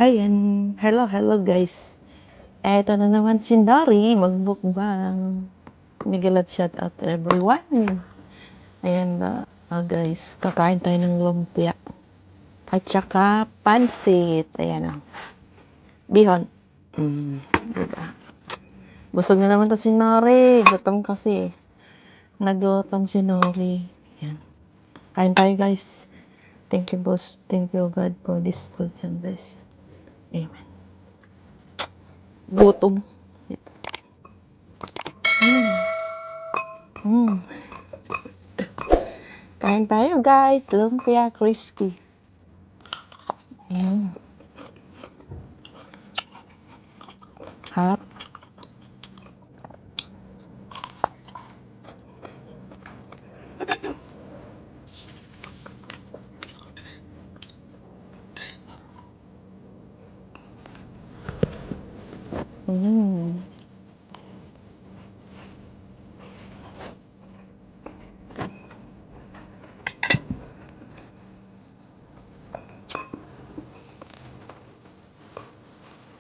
Ayan. Hello guys. Eto na naman si Nori, magbukbang. Migilat shout out to everyone. Ayan guys, kakain tayo ng lumpia. At saka pansit. Ayan o. Bihon. Diba? Busog na naman to si Nori. Gutom kasi. Nagutom si Nori. Ayan. Kain tayo guys. Thank you boss. Thank you God for this food and this. Amen. Gutom. Kain tayo guys. Lumpia crispy. Harap.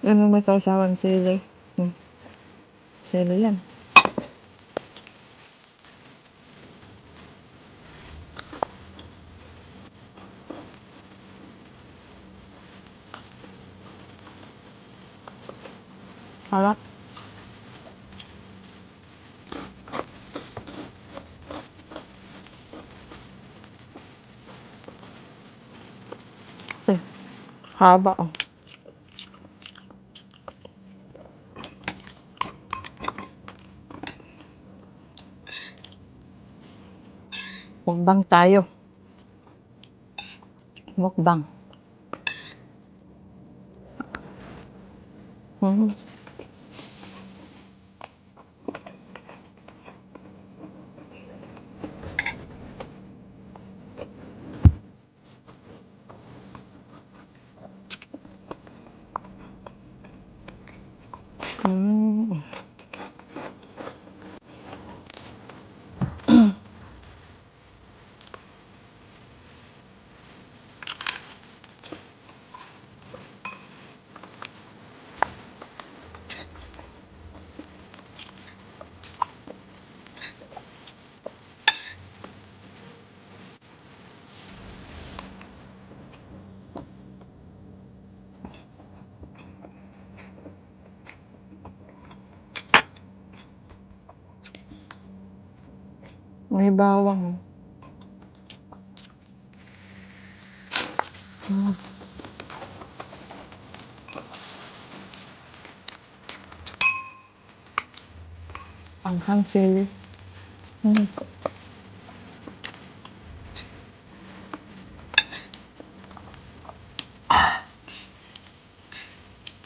Ano may kausawang sili? Sili yan. Harap. Haba oh. Mukbang tayo. Mukbang. May bawang. Anghang sili.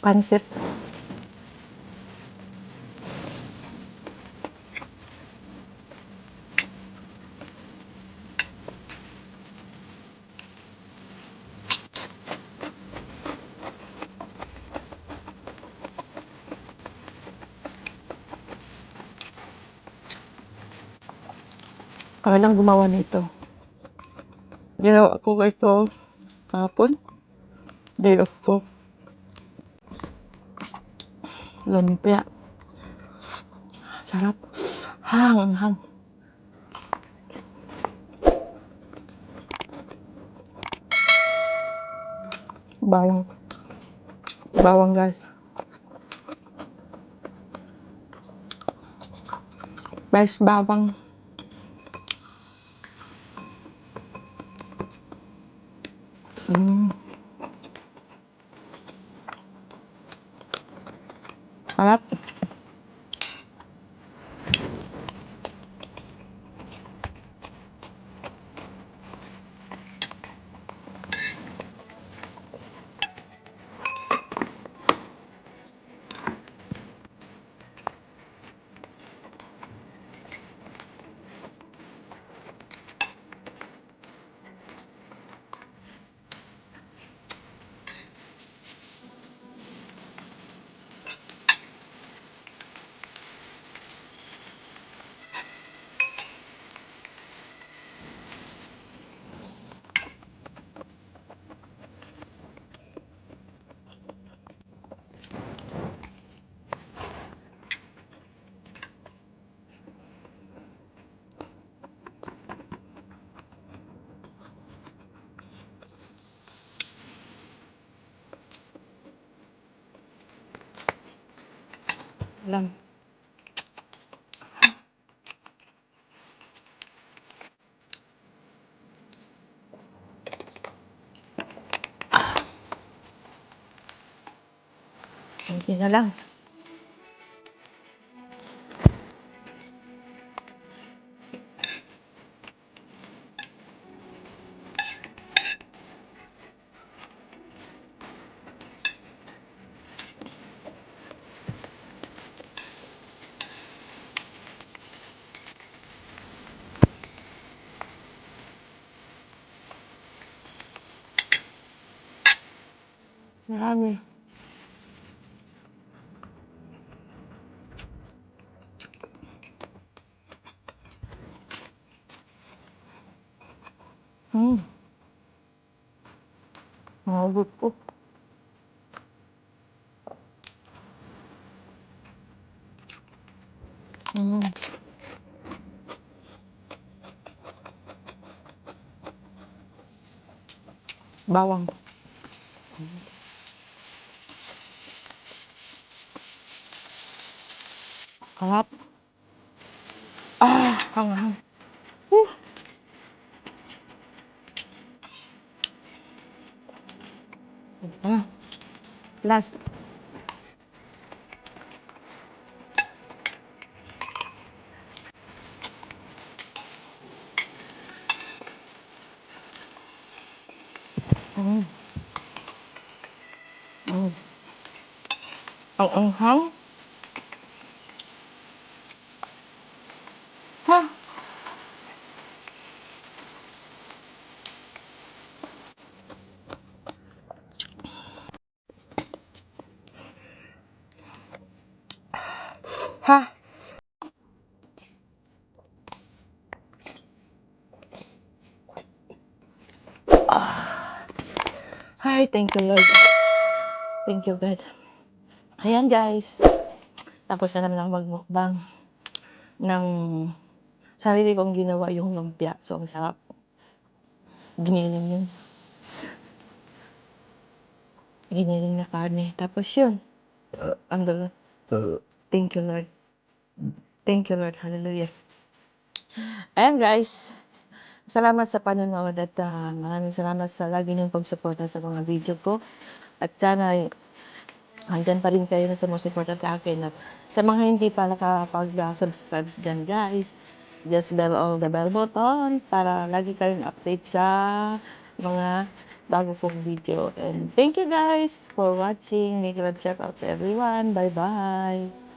Pansit. Kami lang gumawa nito. Ginawa ko ito kahapon. Day off ko. Lumpia. Sarap. Hang. Bawang. Bawang guys. Guys, bawang. Sarap. lang. Okay na lang. Marami. Mahugot po. Bawang. Harap. Hanghang. Last. Mm. Ang anghang. Ha? Ha? Hi, thank you Lord. Thank you God. Ayan guys. Tapos na naman ako magmukbang ng sarili kong ginawa yung lumpia. So, ang sarap. Giniling yun. Giniling na karne. Tapos yun. Ang gano'n. Thank you Lord. Thank you Lord. Hallelujah. Ayan guys. Salamat sa panonood at maraming salamat sa lagi niyong pagsuporta sa mga video ko. At sana hanggang pa rin kayo na sumusuporta sa akin. At sa mga hindi pa nakapag-subscribe dyan guys, just bell all the bell button para lagi kayong update sa mga bago kong video. And thank you guys for watching. Make love shout out to everyone. Bye bye.